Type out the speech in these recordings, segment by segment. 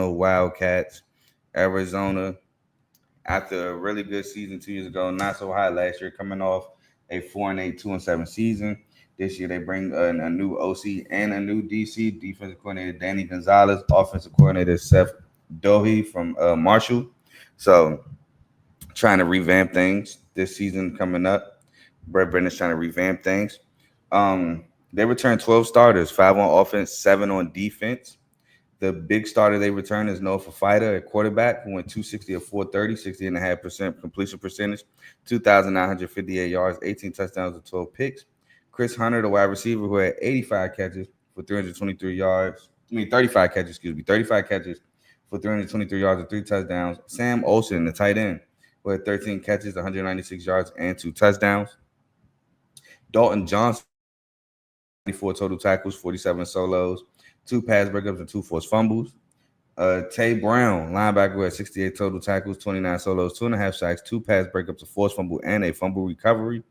Arizona Wildcats. Arizona, after a really good season 2 years ago, not so hot last year, coming off a 4-8, 2-7 season. This year they bring a new OC and a new DC, defensive coordinator Danny Gonzalez, offensive coordinator Seth Dohey from Marshall. So trying to revamp things this season coming up. Brett Brenner's trying to revamp things. They returned 12 starters, 5 on offense, 7 on defense. The big starter they returned is Noah Fafita, a quarterback who went 260 of 430, 60.5% completion percentage, 2,958 yards, 18 touchdowns, and 12 picks. Chris Hunter, the wide receiver, who had 85 catches for 323 yards. 35 catches, 35 catches for 323 yards and 3 touchdowns. Sam Olsen, the tight end, who had 13 catches, 196 yards, and 2 touchdowns. Dalton Johnson, 94 total tackles, 47 solos, 2 pass breakups, and 2 forced fumbles. Tay Brown, linebacker, had 68 total tackles, 29 solos, 2.5 sacks, 2 pass breakups, a forced fumble, and a fumble recovery.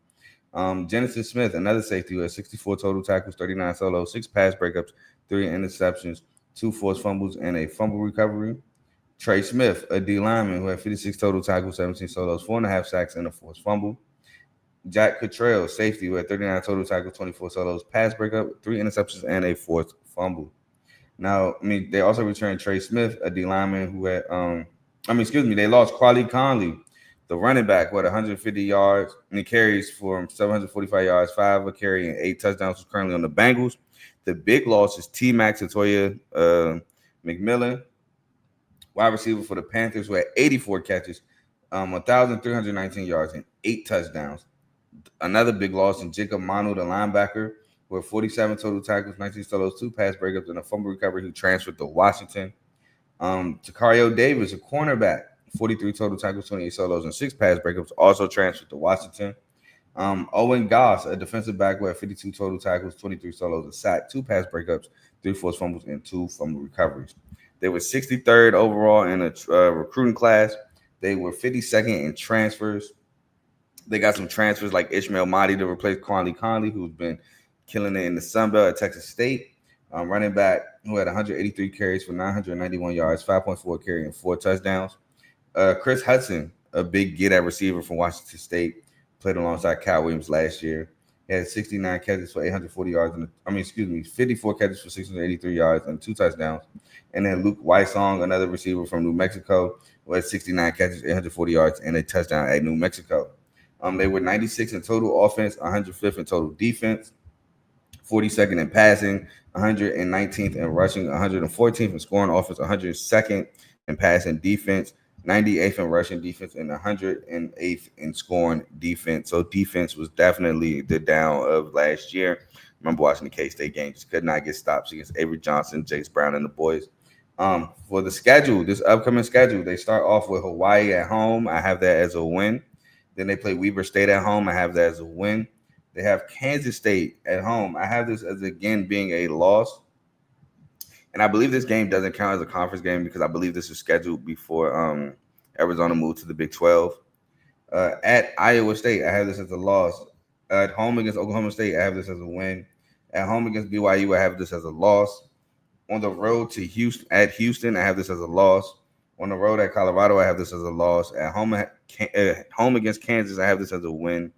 Genesis Smith, another safety, who had 64 total tackles, 39 solos, 6 pass breakups, 3 interceptions, 2 forced fumbles, and a fumble recovery. Trey Smith, a D lineman, who had 56 total tackles, 17 solos, 4.5 sacks, and a forced fumble. Jack Cottrell, safety, who had 39 total tackles, 24 solos, pass breakup, 3 interceptions, and a forced fumble. Now, they also returned Trey Smith, a D lineman who had, they lost Quali Conley, the running back, who had 150 yards, carries for 745 yards, 5 a carry, and 8 touchdowns, who's currently on the Bengals. The big loss is T-Max Atoya McMillan, wide receiver for the Panthers, who had 84 catches, 1,319 yards, and 8 touchdowns. Another big loss in Jacob Manu, the linebacker, with 47 total tackles, 19 solos, 2 pass breakups, and a fumble recovery, who transferred to Washington. Takario Davis, a cornerback, 43 total tackles, 28 solos, and 6 pass breakups, also transferred to Washington. Owen Goss, a defensive back, with 52 total tackles, 23 solos, a sack, 2 pass breakups, 3 forced fumbles, and 2 fumble recoveries. They were 63rd overall in a recruiting class. They were 52nd in transfers. They got some transfers like Ishmael Mahdi to replace Quali Conley, who's been killing it in the Sun Belt at Texas State. Running back who had 183 carries for 991 yards, 5.4 carry, and 4 touchdowns. Chris Hudson, a big get-at receiver from Washington State, played alongside Cal Williams last year. He had 69 catches for 840 yards, 54 catches for 683 yards and 2 touchdowns. And then Luke Weissong, another receiver from New Mexico, who had 69 catches, 840 yards, and a touchdown at New Mexico. They were 96 in total offense, 105th in total defense, 42nd in passing, 119th in rushing, 114th in scoring offense, 102nd in passing defense, 98th in rushing defense, and 108th in scoring defense. So defense was definitely the down of last year. I remember watching the K-State game, just could not get stops against Avery Johnson, Jace Brown, and the boys. For the schedule, this upcoming schedule, they start off with Hawaii at home. I have that as a win. Then they play Weber State at home. I have that as a win. They have Kansas State at home. I have this as, again, being a loss. And I believe this game doesn't count as a conference game because I believe this is scheduled before Arizona moved to the Big 12. At Iowa State, I have this as a loss. At home against Oklahoma State, I have this as a win. At home against BYU, I have this as a loss. On the road to Houston, I have this as a loss. On the road at Colorado, I have this as a loss. At home against Kansas, I have this as a win.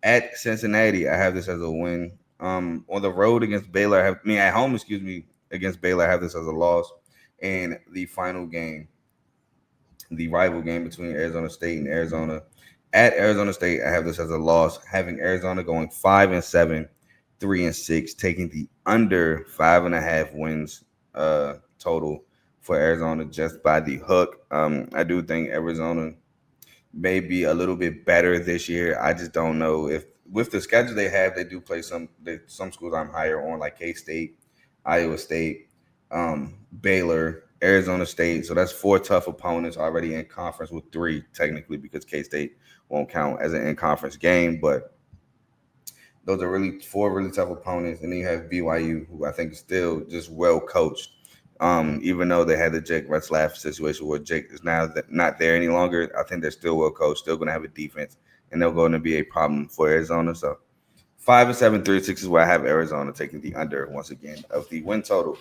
At Cincinnati, I have this as a win. On the road against Baylor, at home, against Baylor, I have this as a loss. And the final game, the rival game between Arizona State and Arizona. At Arizona State, I have this as a loss, having Arizona going 5-7, 3-6, taking the under 5.5 wins total for Arizona just by the hook. I do think Arizona may be a little bit better this year. I just don't know if with the schedule they have, they do play some schools I'm higher on, like K-State, Iowa State, Baylor, Arizona State. So that's 4 tough opponents already in conference, with 3 technically because K-State won't count as an in-conference game. But those are really 4 really tough opponents. And then you have BYU, who I think is still just well coached. Even though they had the Jake Retzlaff situation where Jake is now not there any longer, I think they're still well coached, still going to have a defense, and they're going to be a problem for Arizona. So 5-7, 3-6 is where I have Arizona taking the under once again of the win total.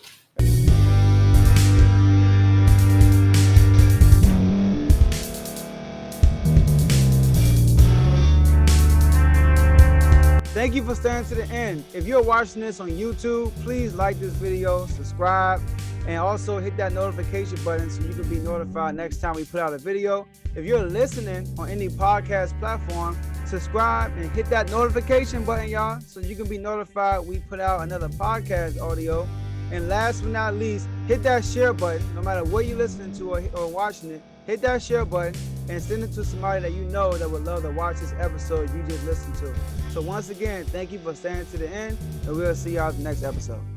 Thank you for staying to the end. If you're watching this on YouTube, please like this video, subscribe, and also hit that notification button so you can be notified next time we put out a video. If you're listening on any podcast platform, subscribe and hit that notification button, y'all, so you can be notified we put out another podcast audio. And last but not least, hit that share button. No matter what you're listening to or watching it, hit that share button and send it to somebody that you know that would love to watch this episode you just listened to. So once again, thank you for staying to the end, and we'll see y'all in the next episode.